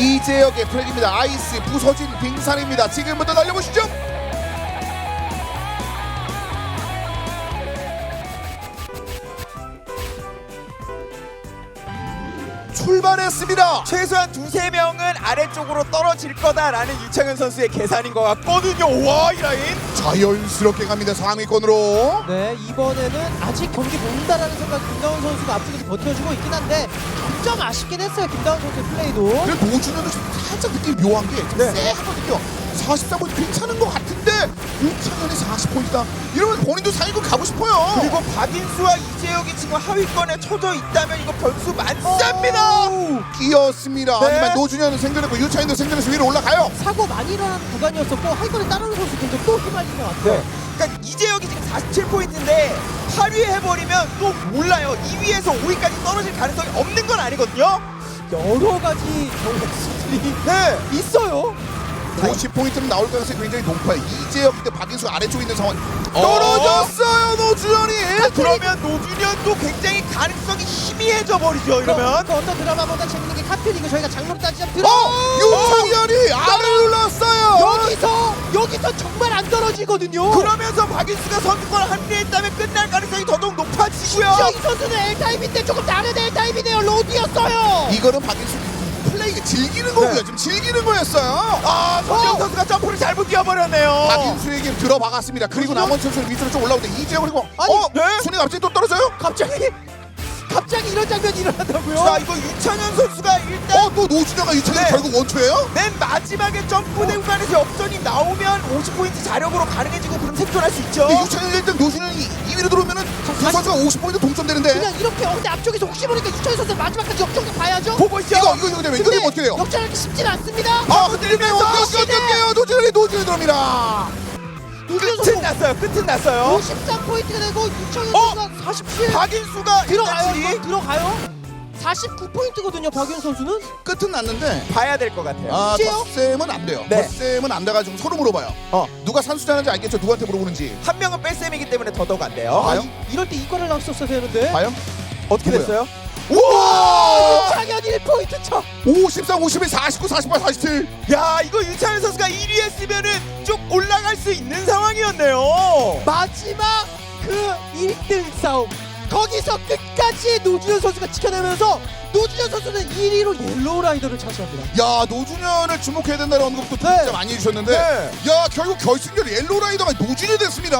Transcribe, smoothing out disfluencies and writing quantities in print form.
이재혁의 트랙입니다. 아이스 부서진 빙산입니다. 지금부터 달려보시죠. 출발했습니다. 최소한 두세 명은 아래쪽으로 떨어질 거다라는 유창현 선수의 계산인 것 같거든요. 와, 이 라인. 자연스럽게 갑니다. 상위권으로. 네, 이번에는 아직 경기 모른다라는 생각 김다운 선수가 앞쪽에서 버텨주고 있긴 한데 좀 아쉽긴 했어요. 김다운 선수의 플레이도. 근데 노준현은 살짝 느낌이 묘한 게 좀 쎄하거든요. 44포인트 괜찮은 것 같은데 유창현이 40포인트다. 이러면 본인도 상위권 가고 싶어요. 그리고 박인수와 이재혁이 지금 하위권에 쳐져 있다면 이거 변수 많습니다. 끼었습니다. 네. 하지만 노준현은 생존했고 유창현도 생존해서 위로 올라가요. 사고 많이 일어나는 구간이었었고 하이권에 따르는 선수들도 또 휘말린 것 같아요. 네. 그러니까 이재혁이 지금 47포인트인데 8위 해버리면 또 몰라요. 2위에서 5위까지 떨어질 가능성이 없는 건 아니거든요. 여러 가지 경우들이 네. 있어요. 50포인트는 나올 가능성이 굉장히 높아요. 이재혁 대 박인수가 아래쪽에 있는 상황. 떨어졌어요 노준현이. 그러면 노준현도 굉장히 가능성이 희미해져 버리죠. 이러면 그 어떤 드라마보다 재밌는 게 카트리그 저희가 장르로 따지자면 유창현이 아래를 올랐어요. 여기서 정말 안 떨어지거든요. 그러면서 박인수가 선두권 합류했다면 끝날 가능성이 더더욱 높아지고요. 이 선수는 L타입인데 조금 다른 L타입이네요. 로드였어요. 이거는 박인수 플레이가 즐기는 거고요. 지금 즐기는 거였어요. 손정 선수가 점프를 잘못 뛰어버렸네요. 박인수에게 들어박았습니다. 그리고 나머지 선수는 밑으로 좀 올라오는데 이재혁 그리고 네? 순위가 갑자기 또 떨어져요? 갑자기 이런 장면이 일어나더라고요. 자, 이거 유창현 선수가 일단 또 노준현과 유창현 네. 결국 원투예요? 맨 마지막에 점프대 구간에서 역전이 나오면 50포인트 자력으로 가능해지고 그럼 생존할 수 있죠. 근데 유창현이 1등 노준현이 2위로 들어오면은 두 선수가 50포인트 동점되는데 그냥 이렇게 근데 앞쪽에서 혹시 모르니까 유철 선수 마지막까지 역전도 봐야죠. 보고 있죠. 이거 되면 이거 되면 어떻게 돼요? 역전하기 쉽진 않습니다. 흔들리면 어떡해요. 노준현이 들어옵니다. 끝은 났어요. 끝은 났어요. 53포인트가 되고 유철 선수가 47 박인수가 들어가요. 일단 이거 들어가요. 49포인트거든요. 박윤 선수는. 끝은 났는데 봐야 될 것 같아요. 이제요? 덧셈은 안 돼요. 네. 덧셈은 안 돼가지고 서로 물어봐요. 누가 산수자는지 알겠죠? 누구한테 물어보는지. 한 명은 뺄셈이기 때문에 더더욱 안 돼요. 봐요? 이럴 때 이거를 나왔었어야 되는데. 봐요? 어떻게 뭐예요? 됐어요? 우와! 유창현 1포인트 차. 53, 51, 49, 48, 47. 야, 이거 유창현 선수가 1위 했으면은 쭉 올라갈 수 있는 상황이었네요. 마지막 그 1등 싸움. 거기서 끝까지 노준현 선수가 지켜내면서 노준현 선수는 1위로 옐로우 라이더를 차지합니다. 야, 노준현을 주목해야 된다는 언급도 진짜 많이 해주셨는데 네. 야, 결국 결승전 옐로우 라이더가 노준현이 됐습니다.